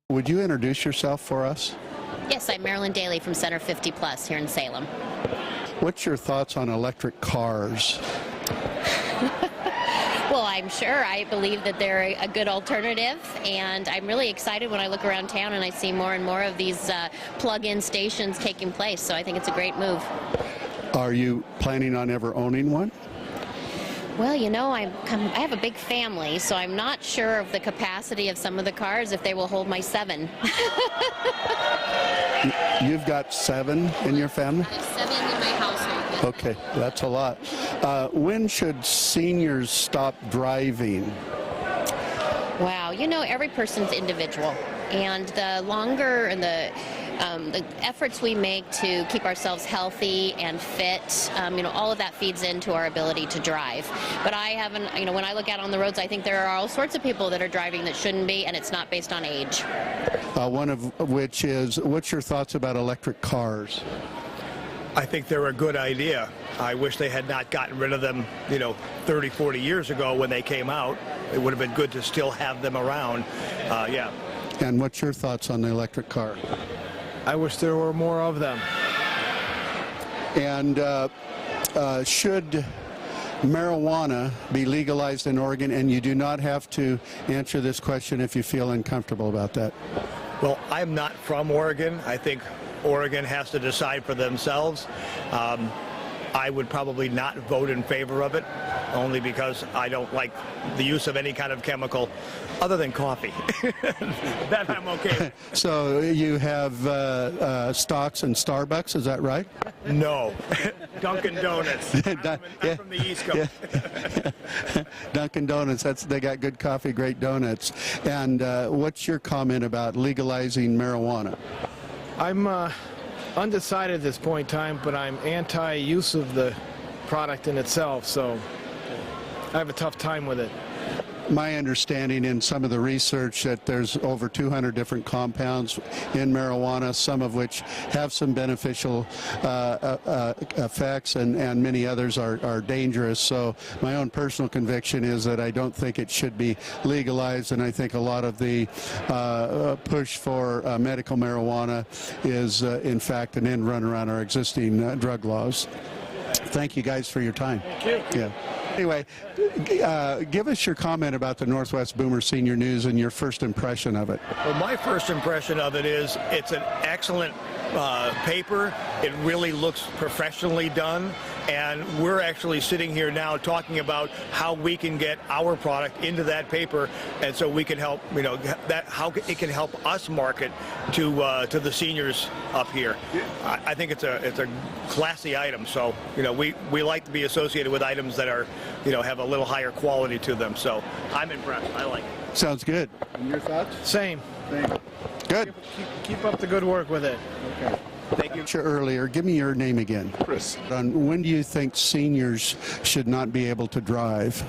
Would you introduce yourself for us? Yes, I'm Marilyn Daly from Center 50 Plus here in Salem. What's your thoughts on electric cars? Well, I'm sure. I believe that they're a good alternative, and I'm really excited when I look around town and I see more and more of these plug-in stations taking place, so I think it's a great move. Are you planning on ever owning one? Well, you know, I have a big family, so I'm not sure of the capacity of some of the cars, if they will hold my 7. You've got 7 in your family? I have 7 in my household. Okay, that's a lot. When should seniors stop driving? Wow, you know, every person's individual, and the longer and the efforts we make to keep ourselves healthy and fit, you know, all of that feeds into our ability to drive. But I haven't, you know, when I look out on the roads, I think there are all sorts of people that are driving that shouldn't be, and it's not based on age. One of which is, what's your thoughts about electric cars? I think they're a good idea. I wish they had not gotten rid of them, you know, 30, 40 years ago when they came out. It would have been good to still have them around. Yeah. And what's your thoughts on the electric car? I wish there were more of them. And should marijuana be legalized in Oregon? And you do not have to answer this question if you feel uncomfortable about that. Well, I'm not from Oregon. I think Oregon has to decide for themselves. I would probably not vote in favor of it, only because I don't like the use of any kind of chemical other than coffee. That I'm okay with. So you have stocks in Starbucks, is that right? No. Dunkin' Donuts. I'm from the East Coast. Yeah. Dunkin' Donuts, they got good coffee, great donuts. And what's your comment about legalizing marijuana? I'm undecided at this point in time, but I'm anti-use of the product in itself, so I have a tough time with it. My understanding in some of the research that there's over 200 different compounds in marijuana, some of which have some beneficial effects, and many others are dangerous. So my own personal conviction is that I don't think it should be legalized, and I think a lot of the push for medical marijuana is in fact an end run around our existing drug laws. Thank you guys for your time. Thank you. Yeah. Anyway, give us your comment about the Northwest Boomer Senior News and your first impression of it. Well, my first impression of it is it's an excellent paper. It really looks professionally done, and we're actually sitting here now talking about how we can get our product into that paper, and so we can help, you know, that how it can help us market to the seniors up here. I think it's a classy item, so you know we like to be associated with items that are, you know, have a little higher quality to them. So I'm impressed. I like it. Sounds good. And your thoughts? Same. Good. Keep up the good work with it. Okay. Thank you. Earlier, give me your name again. Chris. When do you think seniors should not be able to drive?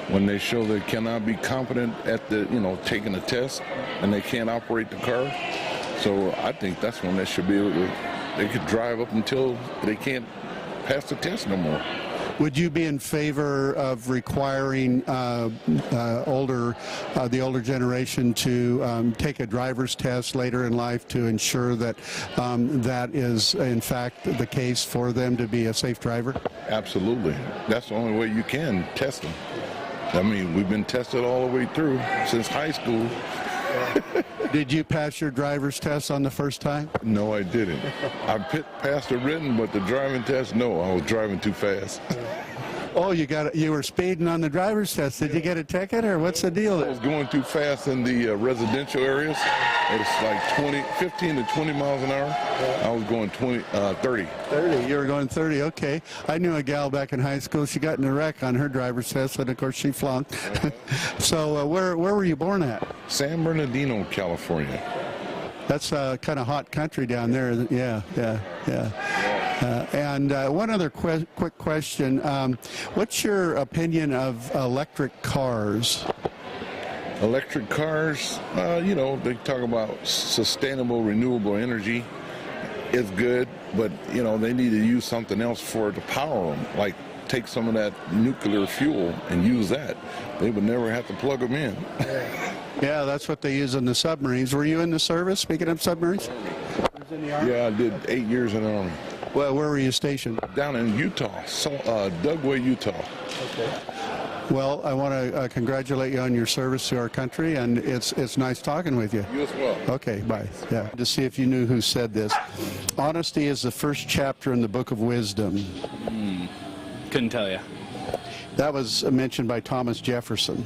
When they show they cannot be competent at the, you know, taking a test, and they can't operate the car. So I think that's when they should be able to, they could drive up until they can't pass the test no more. Would you be in favor of requiring the older generation to take a driver's test later in life to ensure that that is in fact the case for them to be a safe driver? Absolutely. That's the only way you can test them. I mean, we've been tested all the way through since high school. Did you pass your driver's test on the first time? No, I didn't. I passed the written, but the driving test, no, I was driving too fast. Oh, you were speeding on the driver's test. Did you get a ticket, or what's the deal? I was going too fast in the residential areas. It's like 15 to 20 miles an hour. I was going 30. 30. You were going 30. Okay. I knew a gal back in high school. She got in a wreck on her driver's test, and of course she flunked. So where were you born at? San Bernardino, California. That's kind of hot country down there. Yeah. And one other quick question. What's your opinion of electric cars? Electric cars, you know, they talk about sustainable, renewable energy. It's good, but, you know, they need to use something else for it to power them, like take some of that nuclear fuel and use that, they would never have to plug them in. Yeah, that's what they use in the submarines. Were you in the service, speaking of submarines? Yeah, I did 8 years in the Army. Well, where were you stationed? Down in Utah, Dugway, Utah. Well, I want to congratulate you on your service to our country, and it's nice talking with you. You as well. Okay, bye. Yeah, to see if you knew who said this. Honesty is the first chapter in the Book of Wisdom. Couldn't tell you. That was mentioned by Thomas Jefferson.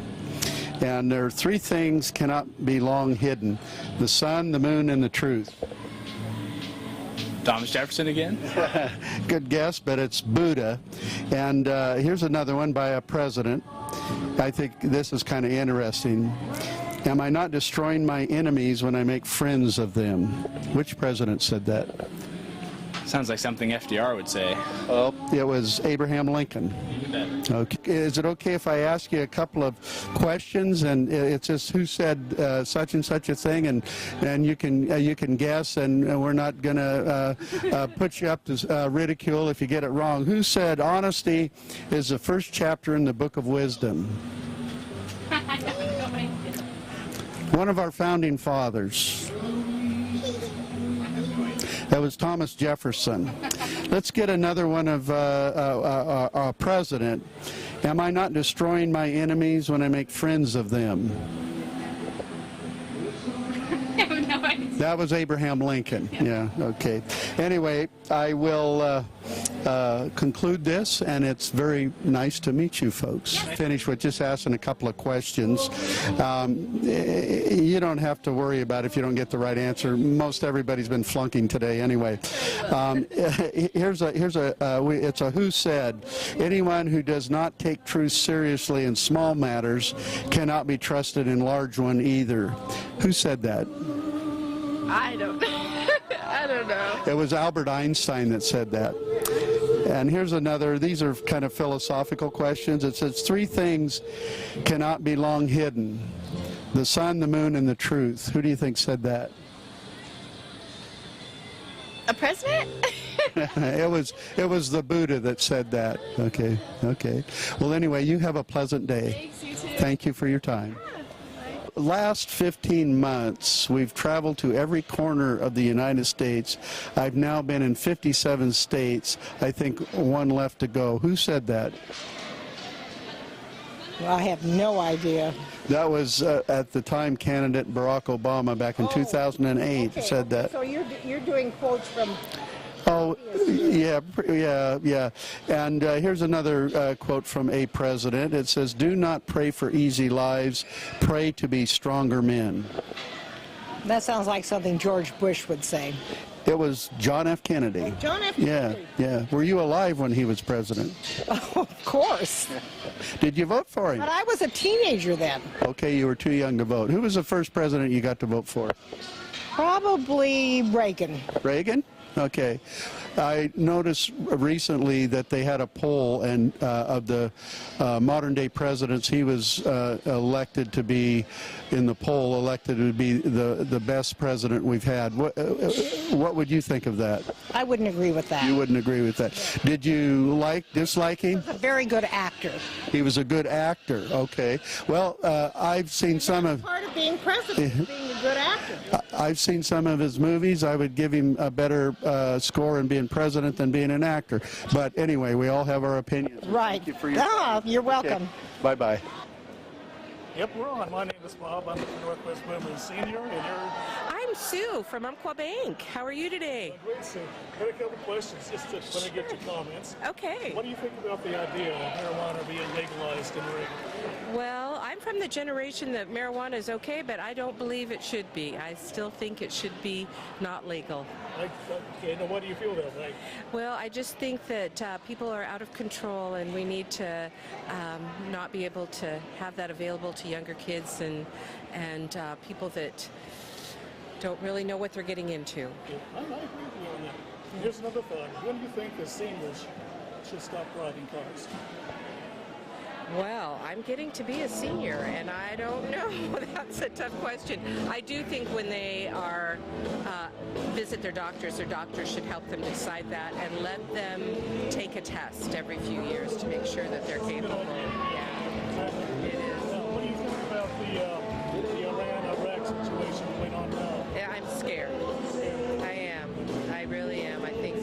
And there are three things cannot be long hidden: the sun, the moon, and the truth. Thomas Jefferson again? Good guess, but it's Buddha. And here's another one by a president. I think this is kind of interesting. Am I not destroying my enemies when I make friends of them? Which president said that? Sounds like something FDR would say. Well, it was Abraham Lincoln. Okay. Is it okay if I ask you a couple of questions, and it's just who said such and such a thing, and you can guess, and we're not going to put you up to ridicule if you get it wrong. Who said honesty is the first chapter in the Book of Wisdom? One of our founding fathers. That was Thomas Jefferson. Let's get another one of our president. Am I not destroying my enemies when I make friends of them? I have no idea. That was Abraham Lincoln. Yeah, okay. Anyway, I will conclude this, and it's very nice to meet you folks. Finish with just asking a couple of questions. You don't have to worry about if you don't get the right answer. Most everybody's been flunking today anyway. It's a who said. Anyone who does not take truth seriously in small matters cannot be trusted in large one either. Who said that? I don't know. It was Albert Einstein that said that. And here's another. These are kind of philosophical questions. It says three things cannot be long hidden: the sun, the moon, and the truth. Who do you think said that? A president? It was the Buddha that said that. Okay. Well, anyway, you have a pleasant day. Thanks, you too. Thank you for your time. Last 15 months, we've traveled to every corner of the United States. I've now been in 57 states. I think one left to go. Who said that? Well, I have no idea. That was at the time candidate Barack Obama back in 2008 said that. So you're doing quotes from. Oh, yeah. And here's another quote from a president. It says, "Do not pray for easy lives. Pray to be stronger men." That sounds like something George Bush would say. It was John F. Kennedy. John F. Kennedy. Yeah. Were you alive when he was president? Oh, of course. Did you vote for him? But I was a teenager then. Okay, you were too young to vote. Who was the first president you got to vote for? Probably Reagan. Reagan? Okay. I noticed recently that they had a poll, and of the modern-day presidents, he was elected to be, in the poll, elected to be the best president we've had. What would you think of that? I wouldn't agree with that. You wouldn't agree with that. Did you dislike him? A very good actor. He was a good actor. Okay. Well, I've seen some of. Part of being president, being a good actor. I've seen some of his movies. I would give him a better score in being president than being an actor. But anyway, we all have our opinions. Right. Thank you for your You're welcome. Okay. Bye-bye. Yep, we're on. My name is Bob. I'm from Northwest Women Senior, and you're I'm Sue from Umpqua Bank. How are you today? great, Sue. Got a couple questions just to let me get your comments. Okay. What do you think about the idea of marijuana being legalized in Oregon? Well, I'm from the generation that marijuana is okay, but I don't believe it should be. I still think it should be not legal. Okay, now what do you feel that way? Well, I just think that people are out of control, and we need to not be able to have that available to younger kids and people that don't really know what they're getting into. Okay, I agree with you on that. Here's another thought. When do you think the seniors should stop driving cars? Well, I'm getting to be a senior, and I don't know. That's a tough question. I do think when they are visit their doctors should help them decide that and let them take a test every few years to make sure that they're capable. Yeah, it is. What do you think about the Iran-Iraq situation going on now? Yeah, I'm scared. I am. I really am. I think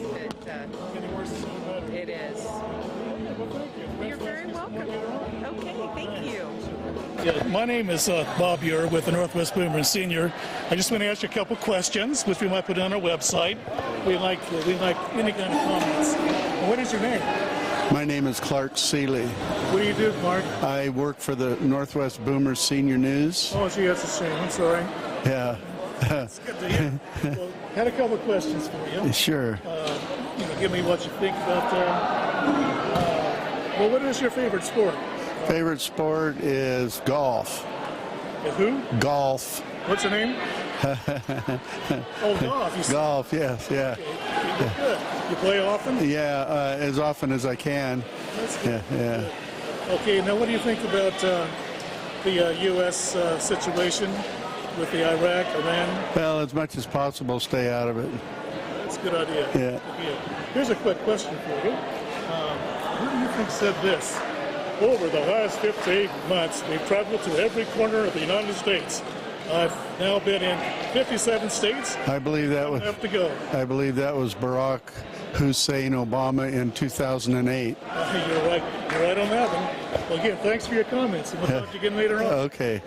that Getting worse is getting better. it is. Well, thank you. You're very welcome. Okay, thank you. Yeah, my name is Bob Ure with the Northwest Boomer Senior. I just want to ask you a couple questions, which we might put on our website. We like any kind of comments. What is your name? My name is Clark Seeley. What do you do, Mark? I work for the Northwest Boomer Senior News. Oh, gee, that's a shame. I'm sorry. Yeah. It's good to hear. Well, had a couple of questions for you. Sure. Give me what you think about well, what is your favorite sport? Favorite sport is golf. Who? Golf. What's your name? Oh, golf. You Golf, yes, yeah. You're good. You play often? Yeah, as often as I can. That's good. Yeah. Okay, now what do you think about the U.S. situation with the Iraq, Iran? Well, as much as possible, stay out of it. That's a good idea. Yeah. Good idea. Here's a quick question for you. Who do you think said this? Over the last 5 to 8 months, we've traveled to every corner of the United States. I've now been in 57 states. I believe that was. Have to go. I believe that was Barack Hussein Obama in 2008. You're right. You're right on that one. Well, again, thanks for your comments, and we'll talk to you again later on. Okay.